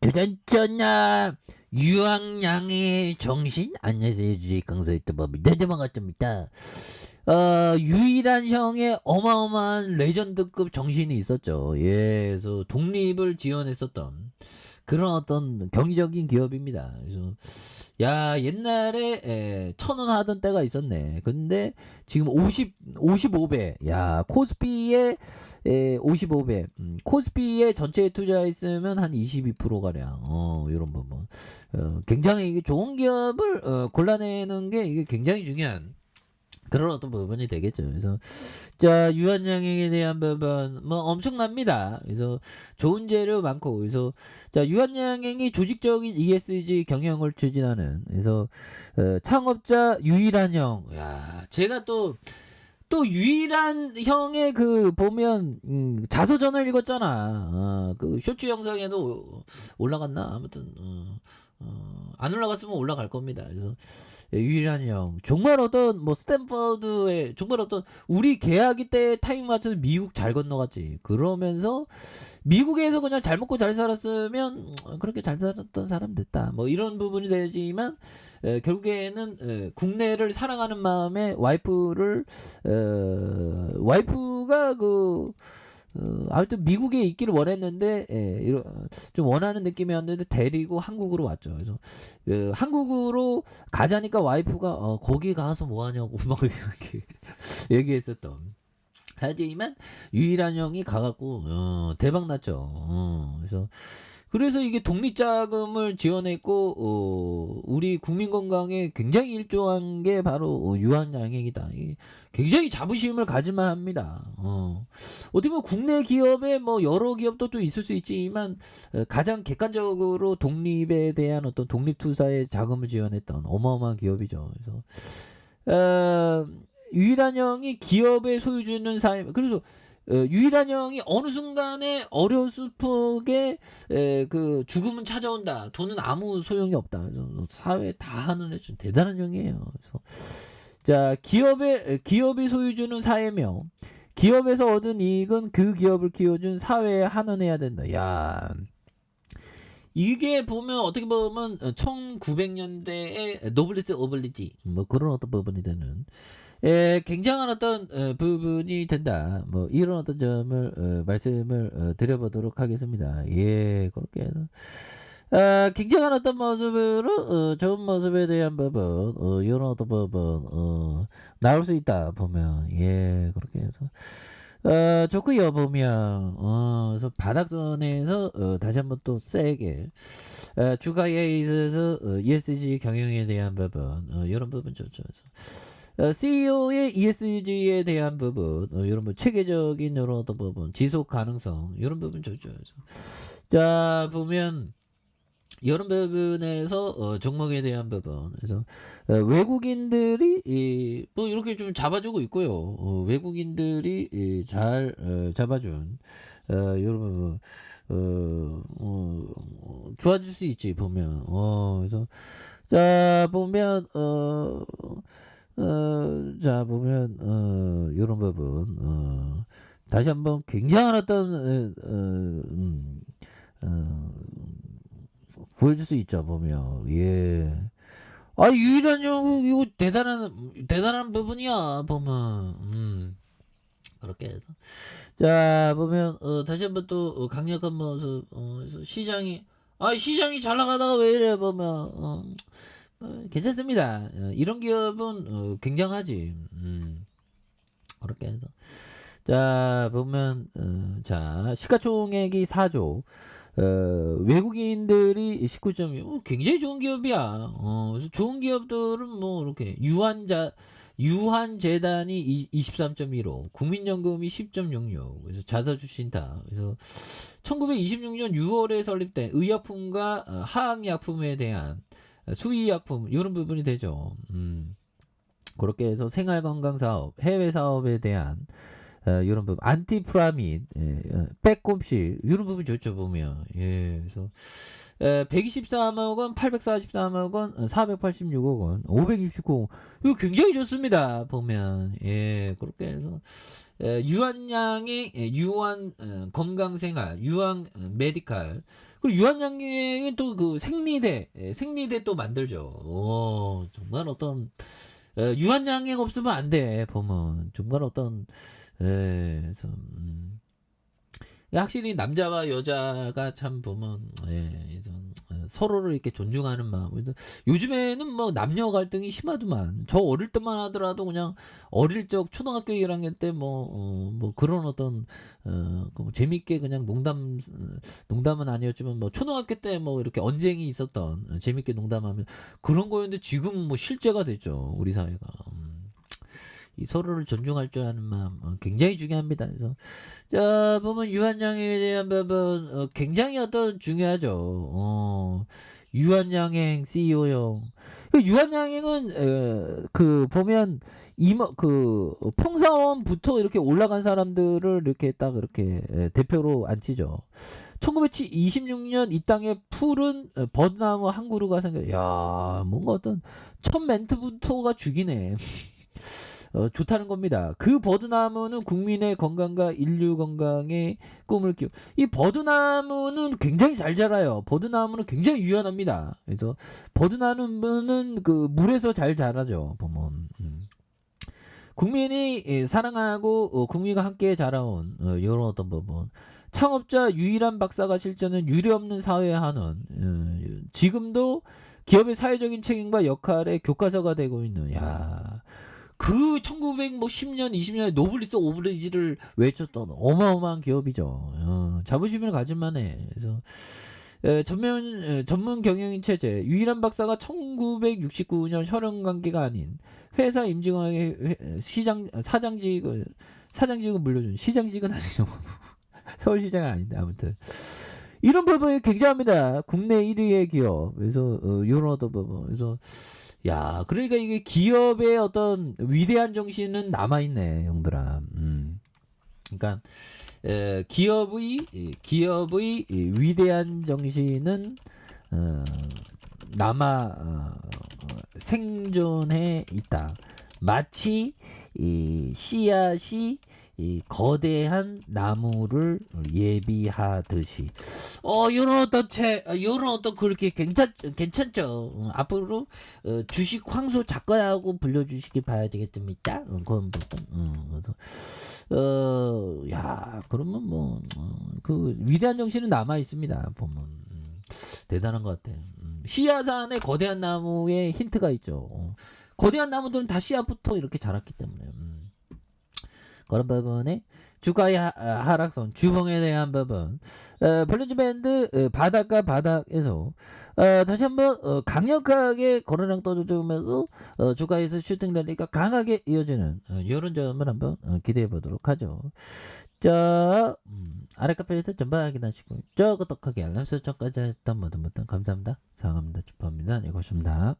주전전나 유황양의 정신 안녕하세요 주식 강사의 뜨법입니다. 반갑습니다. 유일한 형의 어마어마한 레전드급 정신이 있었죠. 예, 그래서 독립을 지원했었던 그런 어떤 경이적인 기업입니다. 그래서 야 옛날에 1,000원 하던 때가 있었네. 근데 지금 55배. 야 코스피에 55배. 코스피에 전체에 투자했으면 한 22% 가량. 이런 부분. 굉장히 이게 좋은 기업을 골라내는 게 이게 굉장히 중요한 그런 어떤 부분이 되겠죠. 그래서 자 유한양행에 대한 부분 뭐 엄청납니다. 그래서 좋은 재료 많고 그래서 자 유한양행이 조직적인 ESG 경영을 추진하는 그래서 창업자 유일한 형. 야 제가 또 유일한 형의 그 보면 자서전을 읽었잖아. 그 쇼츠 영상에도 올라갔나 아무튼 안 올라갔으면 올라갈 겁니다. 그래서 유일한 형 정말 어떤 뭐 스탠퍼드의 정말 어떤 우리 계약이 때 타이밍 맞춰서 미국 잘 건너갔지. 그러면서 미국에서 그냥 잘 먹고 잘 살았으면 그렇게 잘 살았던 사람 됐다. 뭐 이런 부분이 되지만 결국에는 국내를 사랑하는 마음에 와이프가 아무튼 미국에 있기를 원했는데 좀 원하는 느낌이었는데 데리고 한국으로 왔죠. 그래서 한국으로 가자니까 와이프가 거기 가서 뭐 하냐고 막 이렇게 얘기했었던. 하지만 유일한 형이 가갖고 대박 났죠. 그래서 이게 독립자금을 지원했고 우리 국민 건강에 굉장히 일조한 게 바로 유한양행이다. 굉장히 자부심을 가질만 합니다. 어떻게 보면 국내 기업에 뭐 여러 기업도 또 있을 수 있지만 가장 객관적으로 독립에 대한 어떤 독립 투자에 자금을 지원했던 어마어마한 기업이죠. 그래서 유일한 형이 기업의 소유주는 사임. 그래서 유일한 형이 어느 순간에 어려스프게 그 죽음은 찾아온다. 돈은 아무 소용이 없다. 그래서 사회 다 하는 좀 대단한 형이에요. 그래서 자 기업의 소유주는 사회며 기업에서 얻은 이익은 그 기업을 키워준 사회에 환원해야 된다. 야. 이게 보면 어떻게 보면 1900년대의 노블리스 오블리지 뭐 그런 어떤 부분이 되는 굉장한 어떤 부분이 된다. 뭐 이런 어떤 점을 말씀을 드려보도록 하겠습니다. 예, 그렇게 해서 굉장한 어떤 모습으로 좋은 모습에 대한 부분, 이런 어떤 부분 나올 수 있다 보면 예, 그렇게 해서. 좋고요 보면 그래서 바닥선에서 다시 한번 또 세게 주가에 있어서 ESG 경영에 대한 부분 이런 부분 좋죠. CEO의 ESG에 대한 부분 이런 부 체계적인 이런 어떤 부분 지속 가능성 이런 부분 좋죠. 자 보면 이런 부분에서 종목에 대한 부분 그래서 외국인들이 뭐 이렇게 좀 잡아주고 있고요. 외국인들이 잘 잡아준 이런 부분 좋아질 수 있지 보면 그래서 자 보면 자 보면 이런 부분 다시 한번 굉장한 어떤 보여줄 수 있죠 보면 예. 아 유일한 형 이거 대단한 부분이야 보면 그렇게 해서 자 보면 다시 한번 또 강력한 모습 시장이 잘 나가다가 왜 이래 보면 괜찮습니다. 이런 기업은 굉장하지. 그렇게 해서 자 보면 자 시가총액이 4조 외국인들이 19점 굉장히 좋은 기업이야. 그래서 좋은 기업들은 뭐 이렇게 유한재단이 23.15 국민연금이 10.06 그래서 자사주신다. 그래서 1926년 6월에 설립된 의약품과 화학약품에 대한 수의약품 이런 부분이 되죠. 그렇게 해서 생활건강사업 해외사업에 대한 이런 부분 안티프라민 빼꼼시 이런 부분 좋죠 보면 예 그래서 123억 원 843억 원 486억 원 569억 이거 굉장히 좋습니다 보면 예 그렇게 해서 유한양의 유한 건강생활 유한 메디칼 그 유한양행은 또 그 생리대, 생리대 또 만들죠. 정말 어떤 유한양행 없으면 안 돼. 보면 정말 어떤 그래서 확실히 남자와 여자가 참 보면 그래서 서로를 이렇게 존중하는 마음. 그래서 요즘에는 뭐 남녀 갈등이 심하더만. 저 어릴 때만 하더라도 그냥 어릴 적 초등학교 1학년 때 뭐 그런 어떤 그 재밌게 그냥 농담은 아니었지만 뭐 초등학교 때 뭐 이렇게 언쟁이 있었던 재밌게 농담하면 그런 거였는데 지금 뭐 실제가 됐죠 우리 사회가. 이 서로를 존중할 줄 아는 마음 굉장히 중요합니다. 그래서 자 보면 유한양에 대한 부분 굉장히 어떤 중요하죠. 유한양행 CEO형. 그 유한양행은 그 보면 이모 그 평사원부터 이렇게 올라간 사람들을 이렇게 딱 이렇게 대표로 앉히죠. 1926년 이 땅에 푸른 버드나무 한 그루가 생겨. 야 뭔가 어떤 첫 멘트부터가 죽이네. 좋다는 겁니다. 그 버드나무는 국민의 건강과 인류 건강의 꿈을 키우. 이 버드나무는 굉장히 잘 자라요. 버드나무는 굉장히 유연합니다. 그래서 버드나무는 그 물에서 잘 자라죠. 보면. 국민이 사랑하고 국민과 함께 자라온 이런 어떤 부분. 창업자 유일한 박사가 실천은 유례없는 사회에 하는 지금도 기업의 사회적인 책임과 역할의 교과서가 되고 있는 그 1910년 20년에 노블리스 오브리지를 외쳤던 어마어마한 기업이죠. 자부심을 가질만해. 그래서 전문 경영인 체제 유일한 박사가 1969년 혈연관계가 아닌 회사 임직원에게 사장직을 물려준 시장직은 아니죠. 서울시장은 아닌데 아무튼 이런 부분이 굉장합니다. 국내 1위의 기업. 그래서 이런 어떤 부분. 그래서 그러니까 이게 기업의 어떤 위대한 정신은 남아있네, 형들아. 그러니까 기업의 위대한 정신은 남아 생존해 있다. 마치 이 씨앗이 이 거대한 나무를 예비하듯이 요런 어떤 그렇게 괜찮죠. 앞으로 주식 황소 작가라고 불러주시기 봐야 되겠습니까? 그런 부분. 그래서 그러면 뭐 그 위대한 정신은 남아 있습니다. 보면 대단한 것 같아. 씨앗 안에 거대한 나무의 힌트가 있죠. 거대한 나무들은 다 씨앗부터 이렇게 자랐기 때문에. 그런 부분에 주가의 하락선, 주봉에 대한 부분, 블루즈 밴드 바닥과 바닥에서 다시 한번 강력하게 거래량 떠주면서 주가에서 슈팅 랠리가 강하게 이어지는 이런 점을 한번 기대해 보도록 하죠. 자, 아래 카페에서 전반 확인하시고 구독하기 알람 설정까지 했던 모든 감사합니다. 사랑합니다. 축하합니다. 네, 고맙습니다.